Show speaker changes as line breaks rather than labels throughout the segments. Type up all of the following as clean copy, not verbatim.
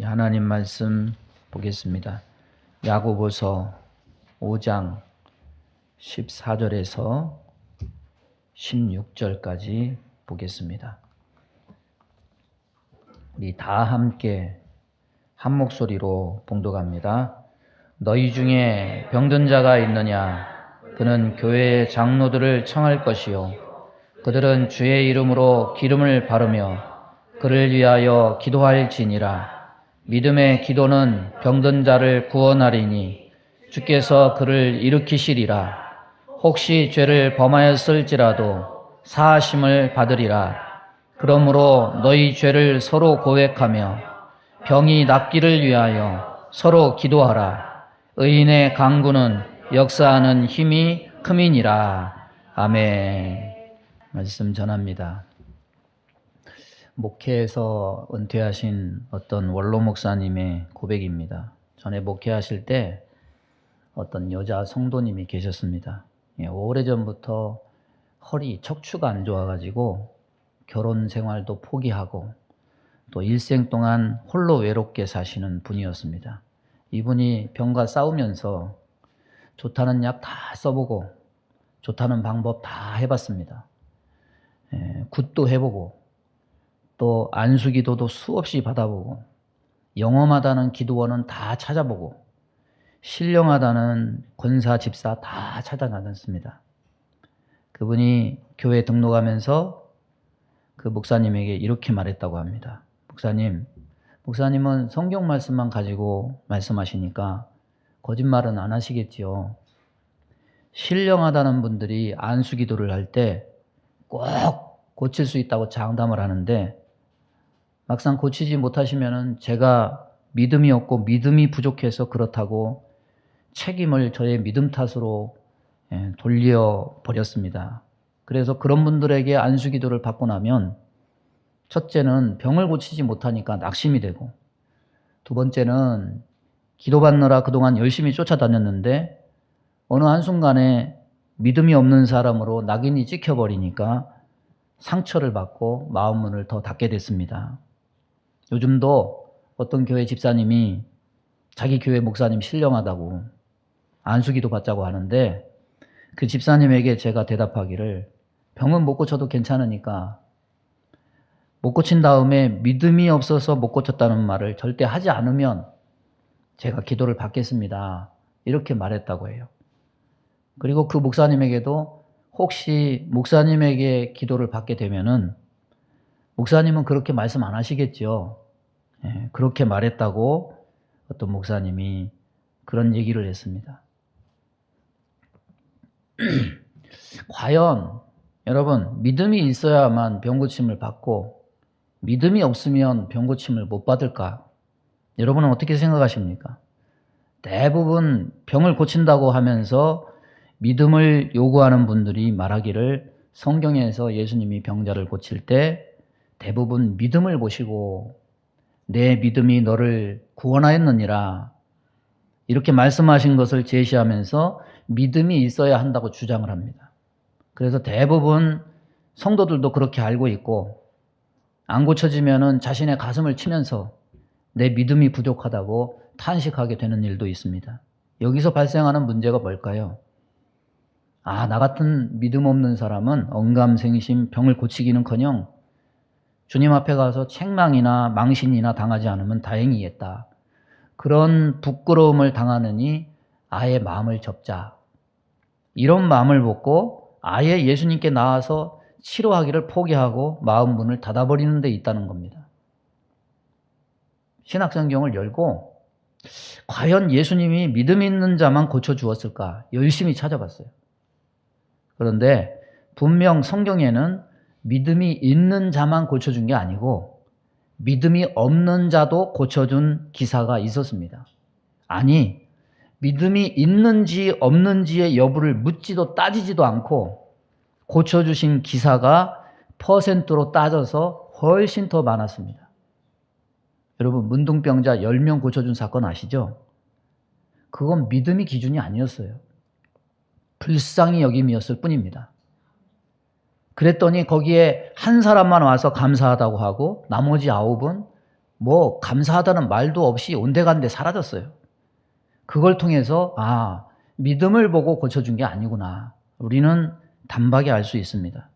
하나님 말씀 보겠습니다. 야고보서 5장 14절에서 16절까지 보겠습니다. 우리 다 함께 한 목소리로 봉독합니다. 너희 중에 병든 자가 있느냐? 그는 교회의 장로들을 청할 것이요 그들은 주의 이름으로 기름을 바르며 그를 위하여 기도할지니라. 믿음의 기도는 병든 자를 구원하리니 주께서 그를 일으키시리라. 혹시 죄를 범하였을지라도 사하심을 받으리라. 그러므로 너희 죄를 서로 고백하며 병이 낫기를 위하여 서로 기도하라. 의인의 간구는 역사하는 힘이 큼이니라. 아멘. 말씀 전합니다. 목회에서 은퇴하신 어떤 원로 목사님의 고백입니다. 전에 목회하실 때 어떤 여자 성도님이 계셨습니다. 오래전부터 허리, 척추가 안 좋아가지고 결혼 생활도 포기하고 또 일생 동안 홀로 외롭게 사시는 분이었습니다. 이분이 병과 싸우면서 좋다는 약 다 써보고 좋다는 방법 다 해봤습니다. 굿도 해보고 또 안수기도도 수없이 받아보고 영험하다는 기도원은 다 찾아보고 신령하다는 권사 집사 다 찾아다녔습니다. 그분이 교회 등록하면서 그 목사님에게 이렇게 말했다고 합니다. 목사님은 성경 말씀만 가지고 말씀하시니까 거짓말은 안 하시겠지요. 신령하다는 분들이 안수기도를 할 때 꼭 고칠 수 있다고 장담을 하는데 막상 고치지 못하시면은 제가 믿음이 없고 믿음이 부족해서 그렇다고 책임을 저의 믿음 탓으로 돌려버렸습니다. 그래서 그런 분들에게 안수기도를 받고 나면 첫째는 병을 고치지 못하니까 낙심이 되고 두 번째는 기도받느라 그동안 열심히 쫓아다녔는데 어느 한순간에 믿음이 없는 사람으로 낙인이 찍혀버리니까 상처를 받고 마음 문을 더 닫게 됐습니다. 요즘도 어떤 교회 집사님이 자기 교회 목사님 신령하다고 안수기도 받자고 하는데 그 집사님에게 제가 대답하기를 병은 못 고쳐도 괜찮으니까 못 고친 다음에 믿음이 없어서 못 고쳤다는 말을 절대 하지 않으면 제가 기도를 받겠습니다. 이렇게 말했다고 해요. 그리고 그 목사님에게도 혹시 목사님에게 기도를 받게 되면은 목사님은 그렇게 말씀 안 하시겠죠. 그렇게 말했다고 어떤 목사님이 그런 얘기를 했습니다. 과연 여러분 믿음이 있어야만 병고침을 받고 믿음이 없으면 병고침을 못 받을까? 여러분은 어떻게 생각하십니까? 대부분 병을 고친다고 하면서 믿음을 요구하는 분들이 말하기를 성경에서 예수님이 병자를 고칠 때 대부분 믿음을 보시고 내 믿음이 너를 구원하였느니라 이렇게 말씀하신 것을 제시하면서 믿음이 있어야 한다고 주장을 합니다. 그래서 대부분 성도들도 그렇게 알고 있고 안 고쳐지면은 자신의 가슴을 치면서 내 믿음이 부족하다고 탄식하게 되는 일도 있습니다. 여기서 발생하는 문제가 뭘까요? 나 같은 믿음 없는 사람은 언감생심 병을 고치기는커녕 주님 앞에 가서 책망이나 망신이나 당하지 않으면 다행이겠다. 그런 부끄러움을 당하느니 아예 마음을 접자. 이런 마음을 먹고 아예 예수님께 나와서 치료하기를 포기하고 마음 문을 닫아버리는 데 있다는 겁니다. 신약성경을 열고 과연 예수님이 믿음 있는 자만 고쳐주었을까? 열심히 찾아봤어요. 그런데 분명 성경에는 믿음이 있는 자만 고쳐준 게 아니고 믿음이 없는 자도 고쳐준 기사가 있었습니다. 아니, 믿음이 있는지 없는지의 여부를 묻지도 따지지도 않고 고쳐주신 기사가 퍼센트로 따져서 훨씬 더 많았습니다. 여러분, 문둥병자 10명 고쳐준 사건 아시죠? 그건 믿음이 기준이 아니었어요. 불쌍히 여김이었을 뿐입니다. 그랬더니 거기에 한 사람만 와서 감사하다고 하고 나머지 9은 뭐 감사하다는 말도 없이 온데간데 사라졌어요. 그걸 통해서 믿음을 보고 고쳐준 게 아니구나. 우리는 단박에 알 수 있습니다.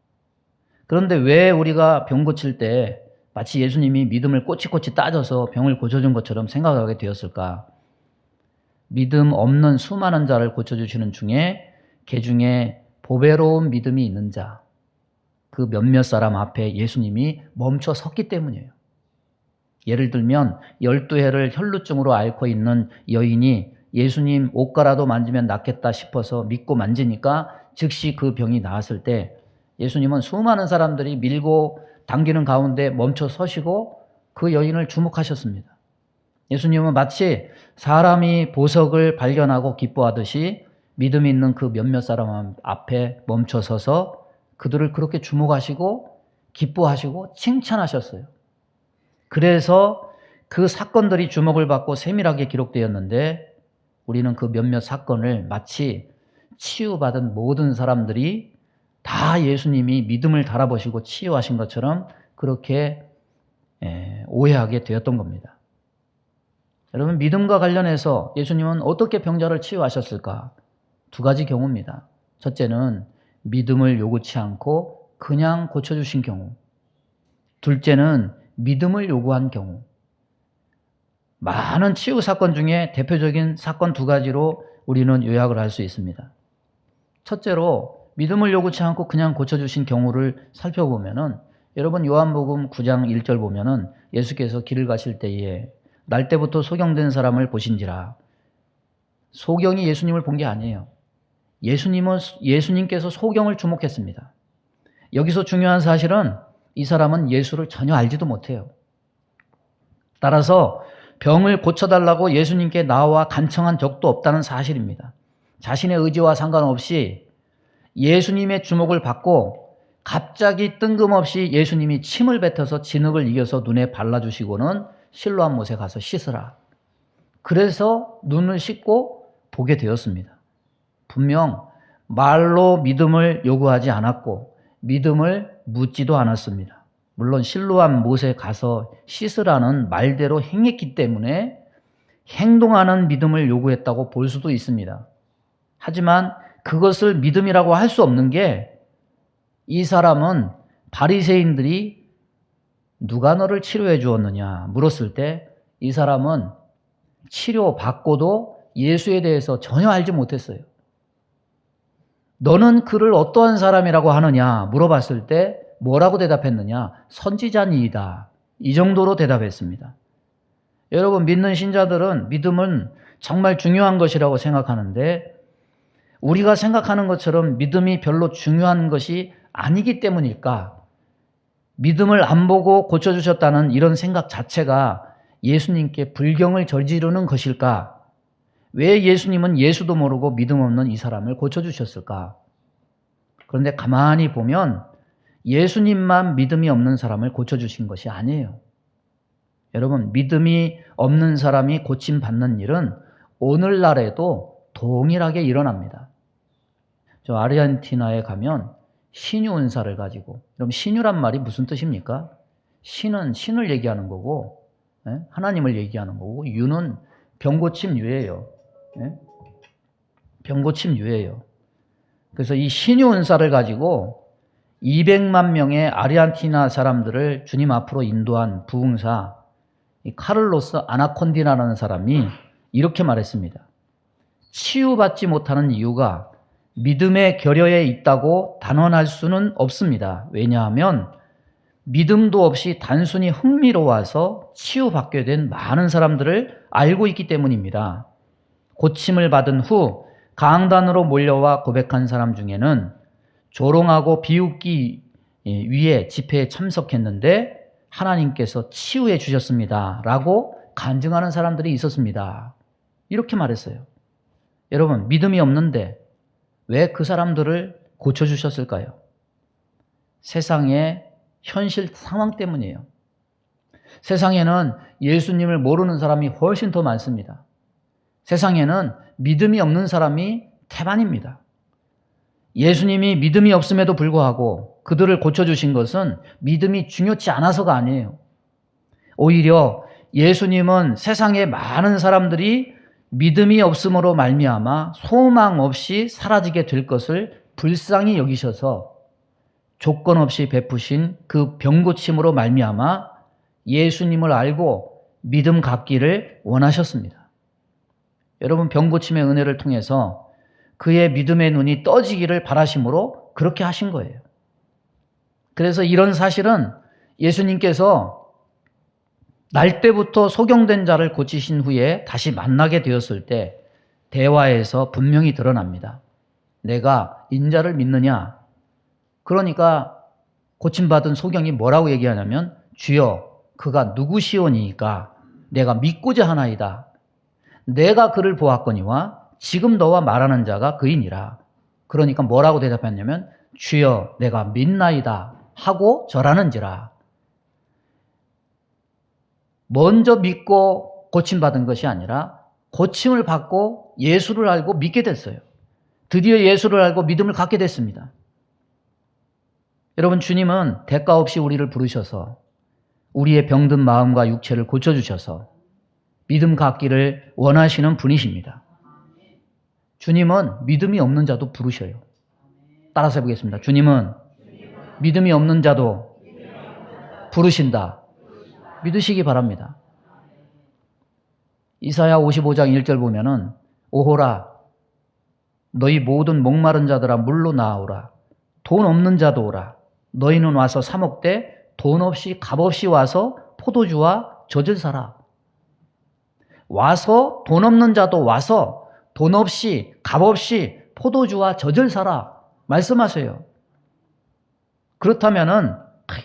그런데 왜 우리가 병 고칠 때 마치 예수님이 믿음을 꼬치꼬치 따져서 병을 고쳐준 것처럼 생각하게 되었을까? 믿음 없는 수많은 자를 고쳐주시는 중에 그 중에 보배로운 믿음이 있는 자, 그 몇몇 사람 앞에 예수님이 멈춰 섰기 때문이에요. 예를 들면 12해를 혈루증으로 앓고 있는 여인이 예수님 옷가라도 만지면 낫겠다 싶어서 믿고 만지니까 즉시 그 병이 나았을 때 예수님은 수많은 사람들이 밀고 당기는 가운데 멈춰 서시고 그 여인을 주목하셨습니다. 예수님은 마치 사람이 보석을 발견하고 기뻐하듯이 믿음 있는 그 몇몇 사람 앞에 멈춰 서서 그들을 그렇게 주목하시고 기뻐하시고 칭찬하셨어요. 그래서 그 사건들이 주목을 받고 세밀하게 기록되었는데 우리는 그 몇몇 사건을 마치 치유받은 모든 사람들이 다 예수님이 믿음을 달아보시고 치유하신 것처럼 그렇게 오해하게 되었던 겁니다. 여러분, 믿음과 관련해서 예수님은 어떻게 병자를 치유하셨을까? 두 가지 경우입니다. 첫째는 믿음을 요구치 않고 그냥 고쳐주신 경우. 둘째는 믿음을 요구한 경우. 많은 치유 사건 중에 대표적인 사건 두 가지로 우리는 요약을 할 수 있습니다. 첫째로 믿음을 요구치 않고 그냥 고쳐주신 경우를 살펴보면은 여러분 요한복음 9장 1절 보면은 예수께서 길을 가실 때에 날 때부터 소경된 사람을 보신지라. 소경이 예수님을 본 게 아니에요. 예수님께서 소경을 주목했습니다. 여기서 중요한 사실은 이 사람은 예수를 전혀 알지도 못해요. 따라서 병을 고쳐달라고 예수님께 나와 간청한 적도 없다는 사실입니다. 자신의 의지와 상관없이 예수님의 주목을 받고 갑자기 뜬금없이 예수님이 침을 뱉어서 진흙을 이겨서 눈에 발라주시고는 실로암 못에 가서 씻으라. 그래서 눈을 씻고 보게 되었습니다. 분명 말로 믿음을 요구하지 않았고 믿음을 묻지도 않았습니다. 물론 실로암 못에 가서 씻으라는 말대로 행했기 때문에 행동하는 믿음을 요구했다고 볼 수도 있습니다. 하지만 그것을 믿음이라고 할 수 없는 게 이 사람은 바리새인들이 누가 너를 치료해 주었느냐 물었을 때 이 사람은 치료받고도 예수에 대해서 전혀 알지 못했어요. 너는 그를 어떠한 사람이라고 하느냐 물어봤을 때 뭐라고 대답했느냐? 선지자니이다. 이 정도로 대답했습니다. 여러분, 믿는 신자들은 믿음은 정말 중요한 것이라고 생각하는데 우리가 생각하는 것처럼 믿음이 별로 중요한 것이 아니기 때문일까? 믿음을 안 보고 고쳐주셨다는 이런 생각 자체가 예수님께 불경을 저지르는 것일까? 왜 예수님은 예수도 모르고 믿음 없는 이 사람을 고쳐주셨을까? 그런데 가만히 보면 예수님만 믿음이 없는 사람을 고쳐주신 것이 아니에요. 여러분, 믿음이 없는 사람이 고침받는 일은 오늘날에도 동일하게 일어납니다. 저 아르헨티나에 가면 신유 은사를 가지고, 그럼 신유란 말이 무슨 뜻입니까? 신은 신을 얘기하는 거고, 하나님을 얘기하는 거고, 유는 병고침 유예요. 병고침 유예요. 그래서 이 신유 은사를 가지고 200만 명의 아르헨티나 사람들을 주님 앞으로 인도한 부흥사 이 카를로스 아나콘디나라는 사람이 이렇게 말했습니다. 치유받지 못하는 이유가 믿음의 결여에 있다고 단언할 수는 없습니다. 왜냐하면 믿음도 없이 단순히 흥미로워서 치유받게 된 많은 사람들을 알고 있기 때문입니다. 고침을 받은 후 강단으로 몰려와 고백한 사람 중에는 조롱하고 비웃기 위해 집회에 참석했는데 하나님께서 치유해 주셨습니다. 라고 간증하는 사람들이 있었습니다. 이렇게 말했어요. 여러분, 믿음이 없는데 왜 그 사람들을 고쳐주셨을까요? 세상의 현실 상황 때문이에요. 세상에는 예수님을 모르는 사람이 훨씬 더 많습니다. 세상에는 믿음이 없는 사람이 태반입니다. 예수님이 믿음이 없음에도 불구하고 그들을 고쳐주신 것은 믿음이 중요치 않아서가 아니에요. 오히려 예수님은 세상에 많은 사람들이 믿음이 없음으로 말미암아 소망 없이 사라지게 될 것을 불쌍히 여기셔서 조건 없이 베푸신 그 병고침으로 말미암아 예수님을 알고 믿음 갖기를 원하셨습니다. 여러분, 병고침의 은혜를 통해서 그의 믿음의 눈이 떠지기를 바라심으로 그렇게 하신 거예요. 그래서 이런 사실은 예수님께서 날 때부터 소경된 자를 고치신 후에 다시 만나게 되었을 때 대화에서 분명히 드러납니다. 내가 인자를 믿느냐? 그러니까 고침받은 소경이 뭐라고 얘기하냐면, 주여 그가 누구시오니까 내가 믿고자 하나이다. 내가 그를 보았거니와 지금 너와 말하는 자가 그이니라. 그러니까 뭐라고 대답했냐면, 주여 내가 믿나이다 하고 절하는지라. 먼저 믿고 고침받은 것이 아니라 고침을 받고 예수를 알고 믿게 됐어요. 드디어 예수를 알고 믿음을 갖게 됐습니다. 여러분, 주님은 대가 없이 우리를 부르셔서 우리의 병든 마음과 육체를 고쳐주셔서 믿음 갖기를 원하시는 분이십니다. 주님은 믿음이 없는 자도 부르셔요. 따라서 해보겠습니다. 주님은 믿음이 없는 자도 부르신다. 믿으시기 바랍니다. 이사야 55장 1절 보면은, 오호라 너희 모든 목마른 자들아 물로 나아오라. 돈 없는 자도 오라. 너희는 와서 사 먹되 돈 없이 값없이 와서 포도주와 젖을 사라. 와서 돈 없는 자도 와서 돈 없이 값없이 포도주와 젖을 사라 말씀하세요. 그렇다면은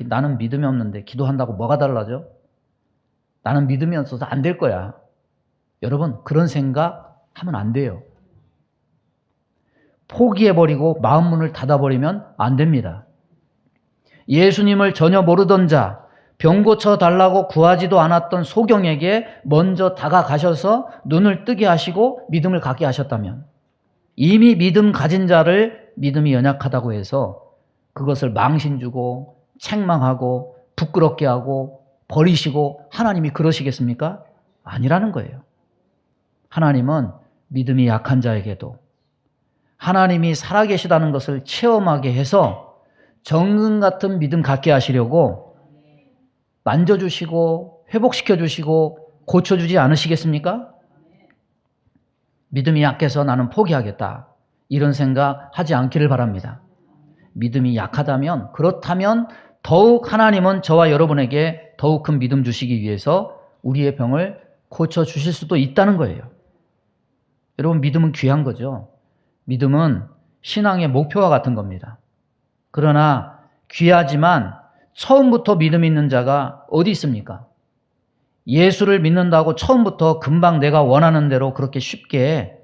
나는 믿음이 없는데 기도한다고 뭐가 달라져? 나는 믿음이 없어서 안 될 거야. 여러분, 그런 생각 하면 안 돼요. 포기해버리고 마음 문을 닫아버리면 안 됩니다. 예수님을 전혀 모르던 자, 병 고쳐달라고 구하지도 않았던 소경에게 먼저 다가가셔서 눈을 뜨게 하시고 믿음을 갖게 하셨다면, 이미 믿음 가진 자를 믿음이 연약하다고 해서 그것을 망신 주고 책망하고 부끄럽게 하고 버리시고 하나님이 그러시겠습니까? 아니라는 거예요. 하나님은 믿음이 약한 자에게도 하나님이 살아계시다는 것을 체험하게 해서 정금 같은 믿음 갖게 하시려고 만져주시고 회복시켜주시고 고쳐주지 않으시겠습니까? 믿음이 약해서 나는 포기하겠다, 이런 생각 하지 않기를 바랍니다. 믿음이 약하다면, 그렇다면 더욱 하나님은 저와 여러분에게 더욱 큰 믿음 주시기 위해서 우리의 병을 고쳐주실 수도 있다는 거예요. 여러분, 믿음은 귀한 거죠. 믿음은 신앙의 목표와 같은 겁니다. 그러나 귀하지만 처음부터 믿음 있는 자가 어디 있습니까? 예수를 믿는다고 처음부터 금방 내가 원하는 대로 그렇게 쉽게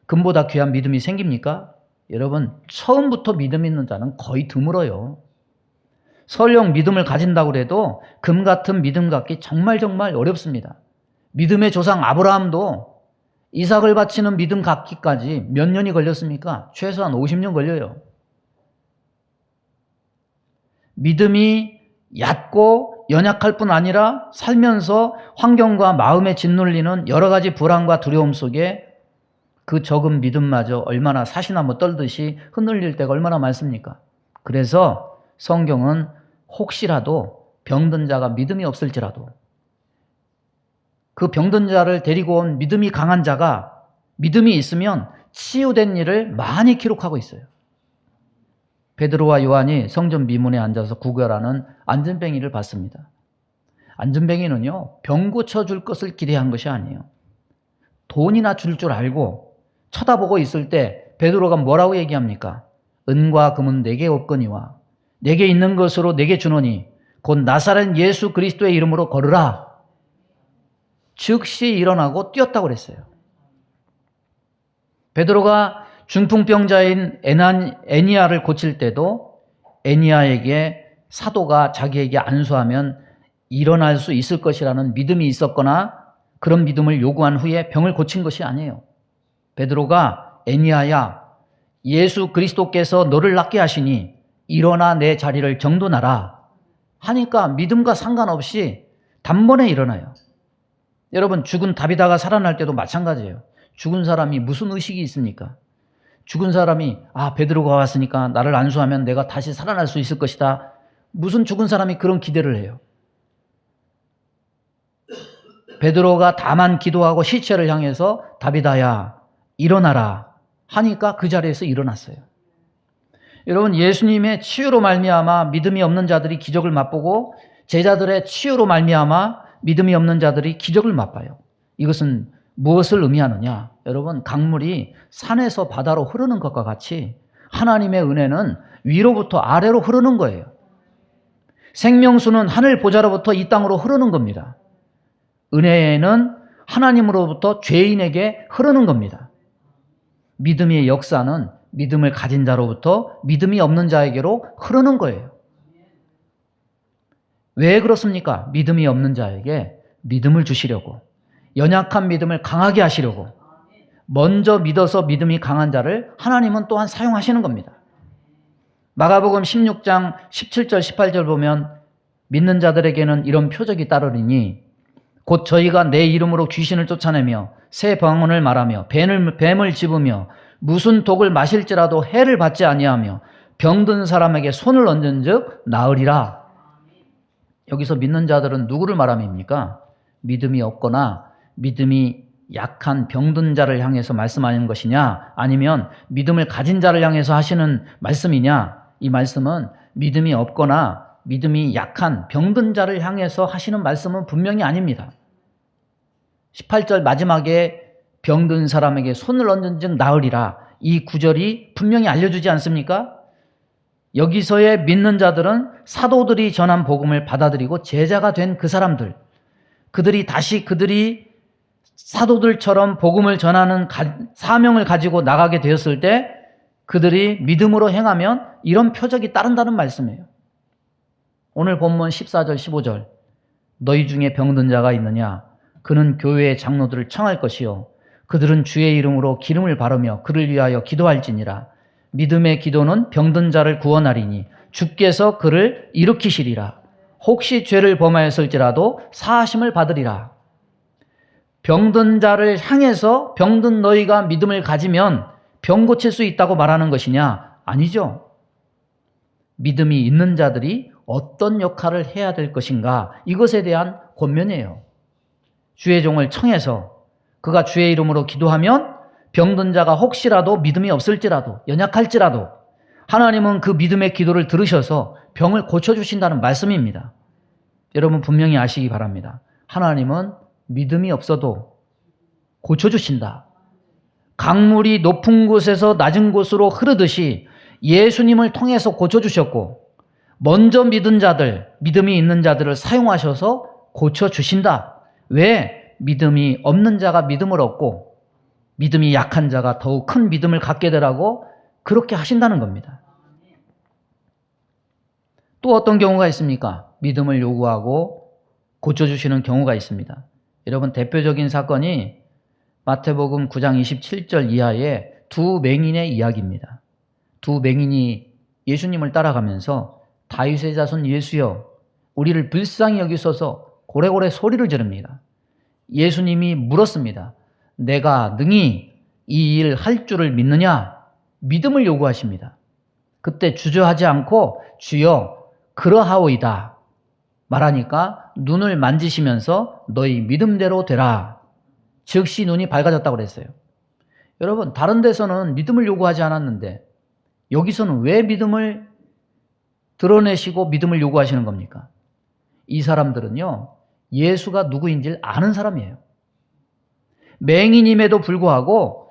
금보다 귀한 믿음이 생깁니까? 여러분, 처음부터 믿음 있는 자는 거의 드물어요. 설령 믿음을 가진다고 해도 금 같은 믿음 갖기 정말 어렵습니다. 믿음의 조상 아브라함도 이삭을 바치는 믿음 갖기까지 몇 년이 걸렸습니까? 최소한 50년 걸려요. 믿음이 얕고 연약할 뿐 아니라 살면서 환경과 마음에 짓눌리는 여러 가지 불안과 두려움 속에 그 적은 믿음마저 얼마나 사시나무 떨듯이 흔들릴 때가 얼마나 많습니까? 그래서 성경은 혹시라도 병든 자가 믿음이 없을지라도 그 병든 자를 데리고 온 믿음이 강한 자가 믿음이 있으면 치유된 일을 많이 기록하고 있어요. 베드로와 요한이 성전 미문에 앉아서 구걸하는 안전뱅이를 봤습니다. 안전뱅이는요, 병 고쳐줄 것을 기대한 것이 아니에요. 돈이나 줄 알고 쳐다보고 있을 때 베드로가 뭐라고 얘기합니까? 은과 금은 내게 없거니와 내게 있는 것으로 내게 주노니 곧 나사렛 예수 그리스도의 이름으로 걸으라. 즉시 일어나고 뛰었다고 그랬어요. 베드로가 중풍병자인 애니아를 고칠 때도 애니아에게 사도가 자기에게 안수하면 일어날 수 있을 것이라는 믿음이 있었거나 그런 믿음을 요구한 후에 병을 고친 것이 아니에요. 베드로가 애니아야, 예수 그리스도께서 너를 낫게 하시니 일어나 내 자리를 정돈하라 하니까 믿음과 상관없이 단번에 일어나요. 여러분, 죽은 다비다가 살아날 때도 마찬가지예요. 죽은 사람이 무슨 의식이 있습니까? 죽은 사람이 베드로가 왔으니까 나를 안수하면 내가 다시 살아날 수 있을 것이다. 무슨 죽은 사람이 그런 기대를 해요? 베드로가 다만 기도하고 시체를 향해서 다비다야 일어나라 하니까 그 자리에서 일어났어요. 여러분, 예수님의 치유로 말미암아 믿음이 없는 자들이 기적을 맛보고 제자들의 치유로 말미암아 믿음이 없는 자들이 기적을 맛봐요. 이것은 무엇을 의미하느냐? 여러분, 강물이 산에서 바다로 흐르는 것과 같이 하나님의 은혜는 위로부터 아래로 흐르는 거예요. 생명수는 하늘 보좌로부터 이 땅으로 흐르는 겁니다. 은혜는 하나님으로부터 죄인에게 흐르는 겁니다. 믿음의 역사는 믿음을 가진 자로부터 믿음이 없는 자에게로 흐르는 거예요. 왜 그렇습니까? 믿음이 없는 자에게 믿음을 주시려고, 연약한 믿음을 강하게 하시려고, 먼저 믿어서 믿음이 강한 자를 하나님은 또한 사용하시는 겁니다. 마가복음 16장 17절 18절 보면 믿는 자들에게는 이런 표적이 따르리니 곧 저희가 내 이름으로 귀신을 쫓아내며 새 방언을 말하며 뱀을 집으며 무슨 독을 마실지라도 해를 받지 아니하며 병든 사람에게 손을 얹은즉 나으리라. 여기서 믿는 자들은 누구를 말함입니까? 믿음이 없거나 믿음이 약한 병든 자를 향해서 말씀하는 것이냐, 아니면 믿음을 가진 자를 향해서 하시는 말씀이냐? 이 말씀은 믿음이 없거나 믿음이 약한 병든 자를 향해서 하시는 말씀은 분명히 아닙니다. 18절 마지막에 병든 사람에게 손을 얹은 즉 나으리라, 이 구절이 분명히 알려주지 않습니까? 여기서의 믿는 자들은 사도들이 전한 복음을 받아들이고 제자가 된 그 사람들, 그들이 사도들처럼 복음을 전하는 사명을 가지고 나가게 되었을 때 그들이 믿음으로 행하면 이런 표적이 따른다는 말씀이에요. 오늘 본문 14절 15절 너희 중에 병든 자가 있느냐? 그는 교회의 장로들을 청할 것이요 그들은 주의 이름으로 기름을 바르며 그를 위하여 기도할지니라. 믿음의 기도는 병든 자를 구원하리니 주께서 그를 일으키시리라. 혹시 죄를 범하였을지라도 사하심을 받으리라. 병든 자를 향해서 병든 너희가 믿음을 가지면 병 고칠 수 있다고 말하는 것이냐? 아니죠. 믿음이 있는 자들이 어떤 역할을 해야 될 것인가, 이것에 대한 권면이에요. 주의 종을 청해서 그가 주의 이름으로 기도하면 병든 자가 혹시라도 믿음이 없을지라도 연약할지라도 하나님은 그 믿음의 기도를 들으셔서 병을 고쳐주신다는 말씀입니다. 여러분 분명히 아시기 바랍니다. 하나님은 믿음이 없어도 고쳐주신다. 강물이 높은 곳에서 낮은 곳으로 흐르듯이 예수님을 통해서 고쳐주셨고 먼저 믿은 자들, 믿음이 있는 자들을 사용하셔서 고쳐주신다. 왜? 믿음이 없는 자가 믿음을 얻고 믿음이 약한 자가 더욱 큰 믿음을 갖게 되라고 그렇게 하신다는 겁니다. 또 어떤 경우가 있습니까? 믿음을 요구하고 고쳐주시는 경우가 있습니다. 여러분 대표적인 사건이 마태복음 9장 27절 이하의 두 맹인의 이야기입니다. 두 맹인이 예수님을 따라가면서 다윗의 자손 예수여 우리를 불쌍히 여기소서 고래고래 소리를 지릅니다. 예수님이 물었습니다. 내가 능히 이 일 할 줄을 믿느냐? 믿음을 요구하십니다. 그때 주저하지 않고 주여 그러하오이다 말하니까 눈을 만지시면서 너희 믿음대로 되라. 즉시 눈이 밝아졌다고 그랬어요. 여러분 다른 데서는 믿음을 요구하지 않았는데 여기서는 왜 믿음을 드러내시고 믿음을 요구하시는 겁니까? 이 사람들은요 예수가 누구인지를 아는 사람이에요. 맹인임에도 불구하고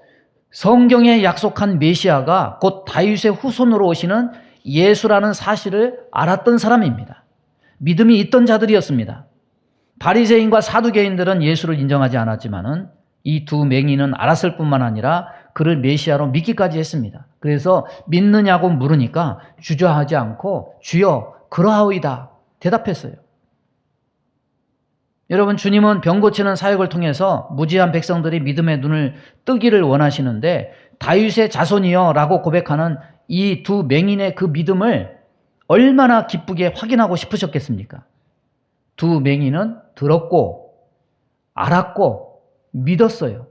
성경에 약속한 메시아가 곧 다윗의 후손으로 오시는 예수라는 사실을 알았던 사람입니다. 믿음이 있던 자들이었습니다. 바리새인과 사두개인들은 예수를 인정하지 않았지만은 이 두 맹인은 알았을 뿐만 아니라 그를 메시아로 믿기까지 했습니다. 그래서 믿느냐고 물으니까 주저하지 않고 주여 그러하오이다 대답했어요. 여러분 주님은 병 고치는 사역을 통해서 무지한 백성들이 믿음의 눈을 뜨기를 원하시는데 다윗의 자손이여 라고 고백하는 이 두 맹인의 그 믿음을 얼마나 기쁘게 확인하고 싶으셨겠습니까? 두 맹인은 들었고 알았고 믿었어요.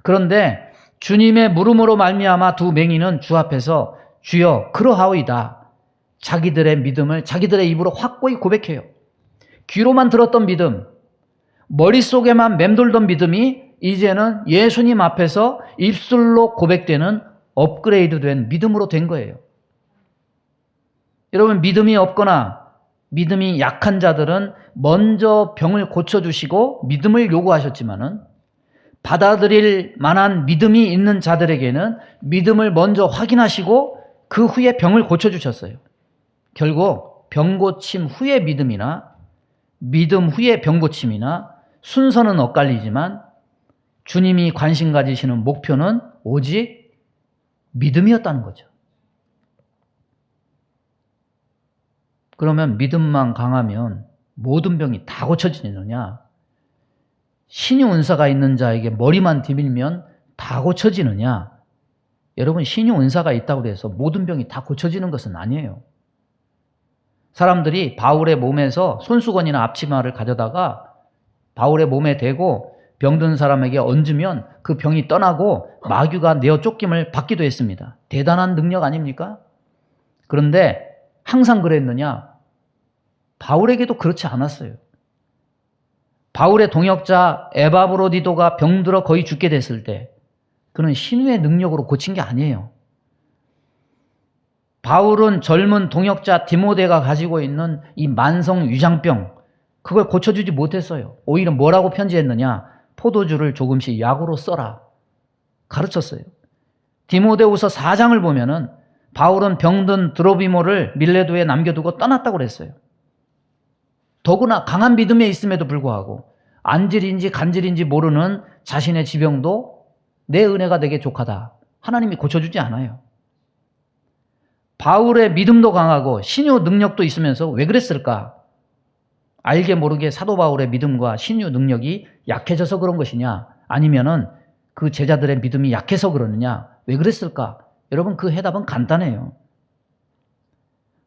그런데 주님의 물음으로 말미암아 두 맹인은 주 앞에서 주여 그러하오이다. 자기들의 믿음을 자기들의 입으로 확고히 고백해요. 귀로만 들었던 믿음, 머릿속에만 맴돌던 믿음이 이제는 예수님 앞에서 입술로 고백되는 업그레이드된 믿음으로 된 거예요. 여러분, 믿음이 없거나 믿음이 약한 자들은 먼저 병을 고쳐주시고 믿음을 요구하셨지만은 받아들일 만한 믿음이 있는 자들에게는 믿음을 먼저 확인하시고 그 후에 병을 고쳐주셨어요. 결국 병 고침 후의 믿음이나 믿음 후의 병 고침이나 순서는 엇갈리지만 주님이 관심 가지시는 목표는 오직 믿음이었다는 거죠. 그러면 믿음만 강하면 모든 병이 다 고쳐지느냐? 신유 은사가 있는 자에게 머리만 디밀면 다 고쳐지느냐? 여러분, 신유 은사가 있다고 해서 모든 병이 다 고쳐지는 것은 아니에요. 사람들이 바울의 몸에서 손수건이나 앞치마를 가져다가 바울의 몸에 대고 병든 사람에게 얹으면 그 병이 떠나고 마귀가 내어 쫓김을 받기도 했습니다. 대단한 능력 아닙니까? 그런데 항상 그랬느냐? 바울에게도 그렇지 않았어요. 바울의 동역자 에바브로디도가 병들어 거의 죽게 됐을 때 그는 신유의 능력으로 고친 게 아니에요. 바울은 젊은 동역자 디모데가 가지고 있는 이 만성 위장병, 그걸 고쳐주지 못했어요. 오히려 뭐라고 편지했느냐? 포도주를 조금씩 약으로 써라. 가르쳤어요. 디모데후서 4장을 보면은 바울은 병든 드로비모를 밀레도에 남겨두고 떠났다고 그랬어요. 더구나 강한 믿음에 있음에도 불구하고 안질인지 간질인지 모르는 자신의 지병도 내 은혜가 되게 족하다. 하나님이 고쳐주지 않아요. 바울의 믿음도 강하고 신유 능력도 있으면서 왜 그랬을까? 알게 모르게 사도 바울의 믿음과 신유 능력이 약해져서 그런 것이냐? 아니면은 그 제자들의 믿음이 약해서 그러느냐? 왜 그랬을까? 여러분, 그 해답은 간단해요.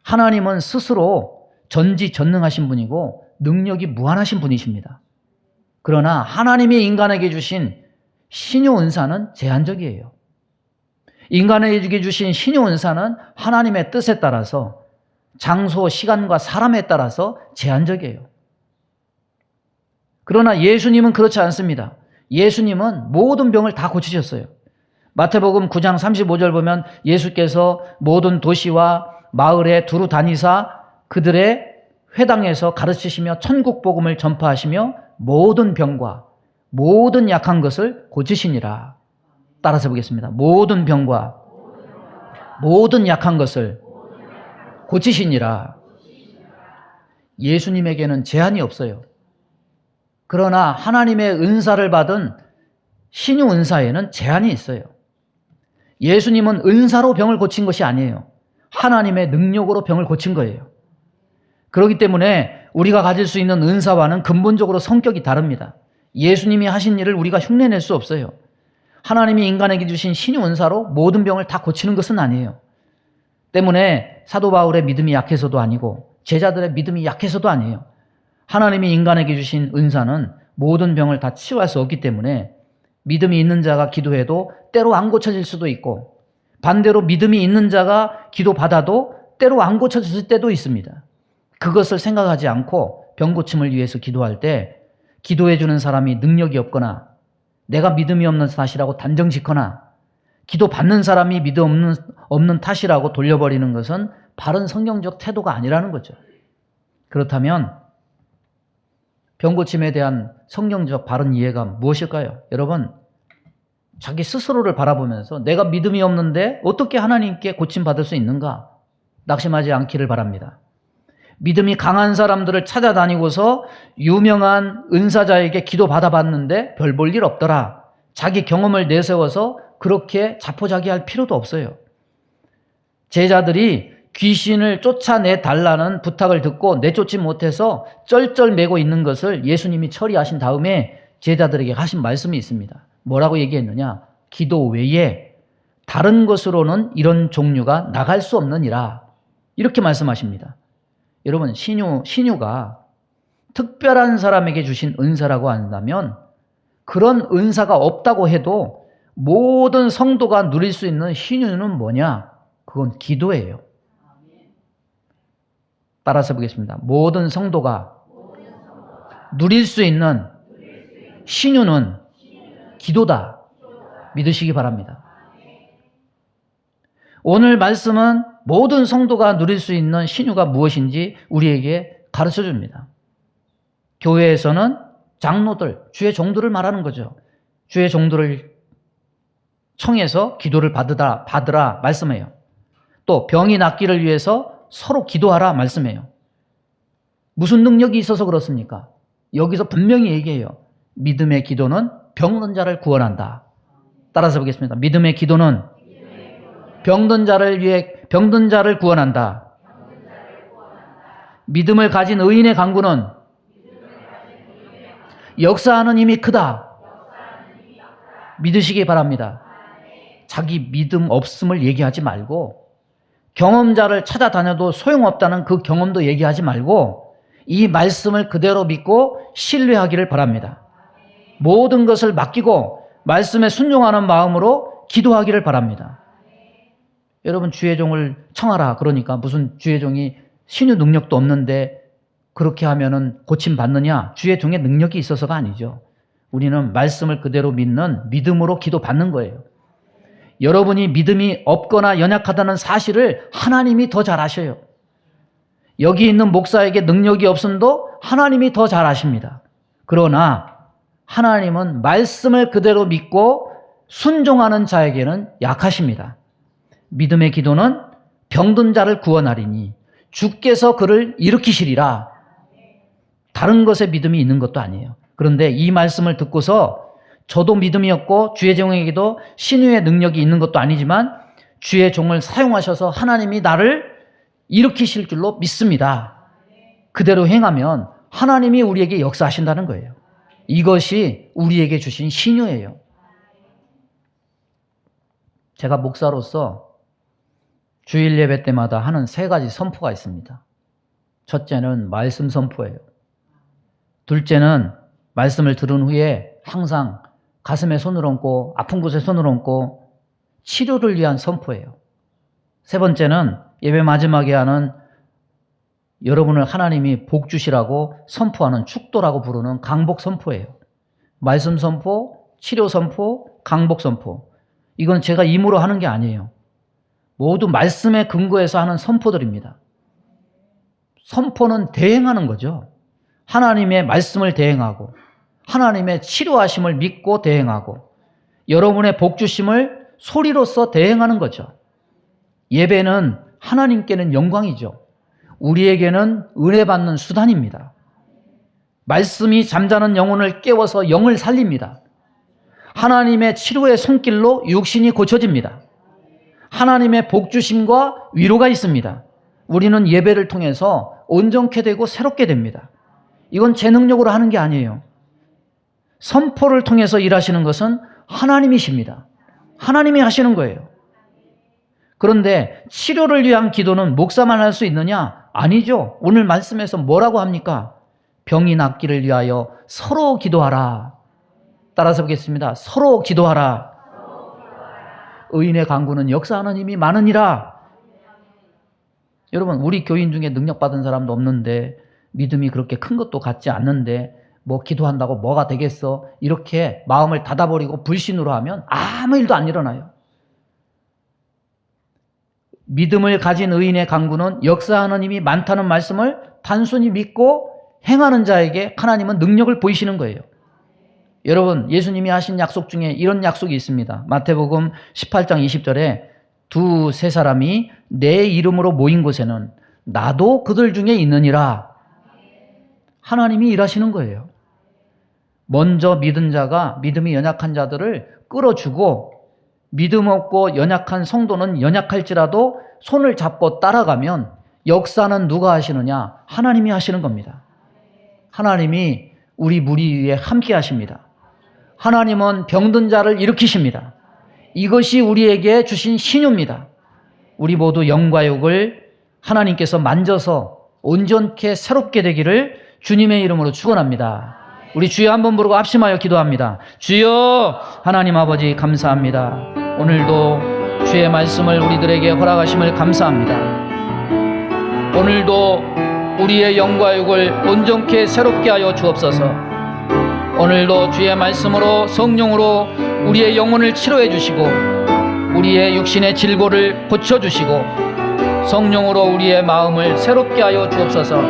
하나님은 스스로 전지전능하신 분이고 능력이 무한하신 분이십니다. 그러나 하나님이 인간에게 주신 신유 은사는 제한적이에요. 인간에게 주신 신유 은사는 하나님의 뜻에 따라서 장소, 시간과 사람에 따라서 제한적이에요. 그러나 예수님은 그렇지 않습니다. 예수님은 모든 병을 다 고치셨어요. 마태복음 9장 35절 보면 예수께서 모든 도시와 마을에 두루 다니사 그들의 회당에서 가르치시며 천국 복음을 전파하시며 모든 병과 모든 약한 것을 고치시니라. 따라서 보겠습니다. 모든 병과 모든 약한 것을 고치시니라. 예수님에게는 제한이 없어요. 그러나 하나님의 은사를 받은 신유 은사에는 제한이 있어요. 예수님은 은사로 병을 고친 것이 아니에요. 하나님의 능력으로 병을 고친 거예요. 그렇기 때문에 우리가 가질 수 있는 은사와는 근본적으로 성격이 다릅니다. 예수님이 하신 일을 우리가 흉내낼 수 없어요. 하나님이 인간에게 주신 신유 은사로 모든 병을 다 고치는 것은 아니에요. 때문에 사도 바울의 믿음이 약해서도 아니고 제자들의 믿음이 약해서도 아니에요. 하나님이 인간에게 주신 은사는 모든 병을 다 치유할 수 없기 때문에 믿음이 있는 자가 기도해도 때로 안 고쳐질 수도 있고 반대로 믿음이 있는 자가 기도받아도 때로 안 고쳐질 때도 있습니다. 그것을 생각하지 않고 병 고침을 위해서 기도할 때 기도해 주는 사람이 능력이 없거나 내가 믿음이 없는 탓이라고 단정 짓거나 기도 받는 사람이 믿음 없는 탓이라고 돌려버리는 것은 바른 성경적 태도가 아니라는 거죠. 그렇다면 병고침에 대한 성경적 바른 이해가 무엇일까요? 여러분, 자기 스스로를 바라보면서 내가 믿음이 없는데 어떻게 하나님께 고침받을 수 있는가? 낙심하지 않기를 바랍니다. 믿음이 강한 사람들을 찾아다니고서 유명한 은사자에게 기도받아봤는데 별 볼 일 없더라. 자기 경험을 내세워서 그렇게 자포자기할 필요도 없어요. 제자들이 귀신을 쫓아내 달라는 부탁을 듣고 내쫓지 못해서 쩔쩔매고 있는 것을 예수님이 처리하신 다음에 제자들에게 하신 말씀이 있습니다. 뭐라고 얘기했느냐? 기도 외에 다른 것으로는 이런 종류가 나갈 수 없느니라. 이렇게 말씀하십니다. 여러분, 신유가 특별한 사람에게 주신 은사라고 한다면 그런 은사가 없다고 해도 모든 성도가 누릴 수 있는 신유는 뭐냐? 그건 기도예요. 따라서 보겠습니다. 모든 성도가 누릴 수 있는 신유는 기도다. 믿으시기 바랍니다. 오늘 말씀은 모든 성도가 누릴 수 있는 신유가 무엇인지 우리에게 가르쳐 줍니다. 교회에서는 장로들, 주의 종들을 말하는 거죠. 주의 종들을 청해서 기도를 받으라 말씀해요. 또 병이 낫기를 위해서 서로 기도하라 말씀해요. 무슨 능력이 있어서 그렇습니까? 여기서 분명히 얘기해요. 믿음의 기도는 병든 자를 구원한다. 따라서 보겠습니다. 믿음의 기도는 병든 자를 구원한다. 믿음을 가진 의인의 간구는 역사하는 힘이 크다. 믿으시기 바랍니다. 자기 믿음 없음을 얘기하지 말고 경험자를 찾아다녀도 소용없다는 그 경험도 얘기하지 말고 이 말씀을 그대로 믿고 신뢰하기를 바랍니다. 모든 것을 맡기고 말씀에 순종하는 마음으로 기도하기를 바랍니다. 여러분 주의 종을 청하라 그러니까 무슨 주의 종이 신유 능력도 없는데 그렇게 하면은 고침 받느냐? 주의 종의 능력이 있어서가 아니죠. 우리는 말씀을 그대로 믿는 믿음으로 기도 받는 거예요. 여러분이 믿음이 없거나 연약하다는 사실을 하나님이 더 잘 아셔요. 여기 있는 목사에게 능력이 없음도 하나님이 더 잘 아십니다. 그러나 하나님은 말씀을 그대로 믿고 순종하는 자에게는 약하십니다. 믿음의 기도는 병든 자를 구원하리니 주께서 그를 일으키시리라. 다른 것에 믿음이 있는 것도 아니에요. 그런데 이 말씀을 듣고서 저도 믿음이 없고 주의 종에게도 신유의 능력이 있는 것도 아니지만 주의 종을 사용하셔서 하나님이 나를 일으키실 줄로 믿습니다. 그대로 행하면 하나님이 우리에게 역사하신다는 거예요. 이것이 우리에게 주신 신유예요. 제가 목사로서 주일 예배 때마다 하는 3가지 선포가 있습니다. 첫째는 말씀 선포예요. 둘째는 말씀을 들은 후에 항상 가슴에 손을 얹고 아픈 곳에 손을 얹고 치료를 위한 선포예요. 세 번째는 예배 마지막에 하는 여러분을 하나님이 복 주시라고 선포하는 축도라고 부르는 강복 선포예요. 말씀 선포, 치료 선포, 강복 선포. 이건 제가 임으로 하는 게 아니에요. 모두 말씀에 근거해서 하는 선포들입니다. 선포는 대행하는 거죠. 하나님의 말씀을 대행하고 하나님의 치료하심을 믿고 대행하고 여러분의 복주심을 소리로서 대행하는 거죠. 예배는 하나님께는 영광이죠. 우리에게는 은혜 받는 수단입니다. 말씀이 잠자는 영혼을 깨워서 영을 살립니다. 하나님의 치료의 손길로 육신이 고쳐집니다. 하나님의 복주심과 위로가 있습니다. 우리는 예배를 통해서 온전케 되고 새롭게 됩니다. 이건 제 능력으로 하는 게 아니에요. 선포를 통해서 일하시는 것은 하나님이십니다. 하나님이 하시는 거예요. 그런데 치료를 위한 기도는 목사만 할 수 있느냐? 아니죠. 오늘 말씀에서 뭐라고 합니까? 병이 낫기를 위하여 서로 기도하라. 따라서 보겠습니다. 서로 기도하라. 의인의 간구는 역사하는 힘이 많으니라. 여러분, 우리 교인 중에 능력받은 사람도 없는데 믿음이 그렇게 큰 것도 같지 않는데 뭐 기도한다고 뭐가 되겠어? 이렇게 마음을 닫아버리고 불신으로 하면 아무 일도 안 일어나요. 믿음을 가진 의인의 간구는 역사하는 힘이 많다는 말씀을 단순히 믿고 행하는 자에게 하나님은 능력을 보이시는 거예요. 여러분, 예수님이 하신 약속 중에 이런 약속이 있습니다. 마태복음 18장 20절에 두세 사람이 내 이름으로 모인 곳에는 나도 그들 중에 있느니라. 하나님이 일하시는 거예요. 먼저 믿은 자가 믿음이 연약한 자들을 끌어주고 믿음 없고 연약한 성도는 연약할지라도 손을 잡고 따라가면 역사는 누가 하시느냐? 하나님이 하시는 겁니다. 하나님이 우리 무리 위에 함께 하십니다. 하나님은 병든 자를 일으키십니다. 이것이 우리에게 주신 신유입니다. 우리 모두 영과 육을 하나님께서 만져서 온전케 새롭게 되기를 주님의 이름으로 축원합니다. 우리 주여 한번 부르고 합심하여 기도합니다. 주여, 하나님 아버지 감사합니다. 오늘도 주의 말씀을 우리들에게 허락하심을 감사합니다. 오늘도 우리의 영과 육을 온전케 새롭게 하여 주옵소서. 오늘도 주의 말씀으로 성령으로 우리의 영혼을 치료해 주시고 우리의 육신의 질고를 고쳐주시고 성령으로 우리의 마음을 새롭게 하여 주옵소서.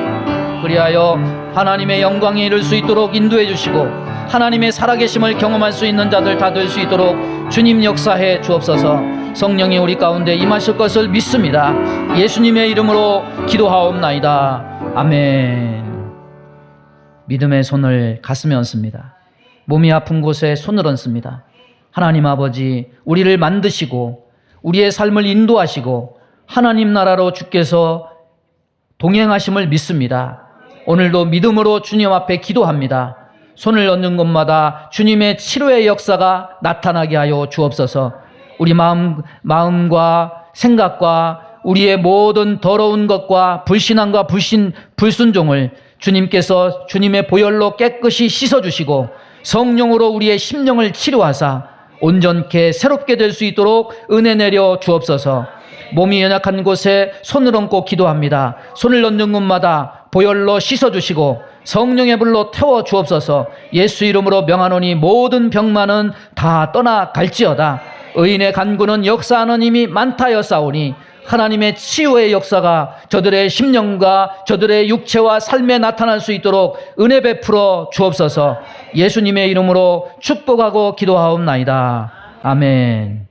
그리하여 하나님의 영광에 이를 수 있도록 인도해 주시고 하나님의 살아계심을 경험할 수 있는 자들 다 될 수 있도록 주님 역사해 주옵소서. 성령이 우리 가운데 임하실 것을 믿습니다. 예수님의 이름으로 기도하옵나이다. 아멘. 믿음의 손을 가슴에 얹습니다. 몸이 아픈 곳에 손을 얹습니다. 하나님 아버지, 우리를 만드시고 우리의 삶을 인도하시고 하나님 나라로 주께서 동행하심을 믿습니다. 오늘도 믿음으로 주님 앞에 기도합니다. 손을 얹는 곳마다 주님의 치료의 역사가 나타나게 하여 주옵소서. 우리 마음과 생각과 우리의 모든 더러운 것과 불신앙과 불순종을 주님께서 주님의 보혈로 깨끗이 씻어주시고 성령으로 우리의 심령을 치료하사 온전케 새롭게 될 수 있도록 은혜 내려 주옵소서. 몸이 연약한 곳에 손을 얹고 기도합니다. 손을 얹는 곳마다 보혈로 씻어주시고 성령의 불로 태워 주옵소서. 예수 이름으로 명하노니 모든 병만은 다 떠나갈지어다. 의인의 간구는 역사하는 힘이 많다였사오니 하나님의 치유의 역사가 저들의 심령과 저들의 육체와 삶에 나타날 수 있도록 은혜 베풀어 주옵소서. 예수님의 이름으로 축복하고 기도하옵나이다. 아멘.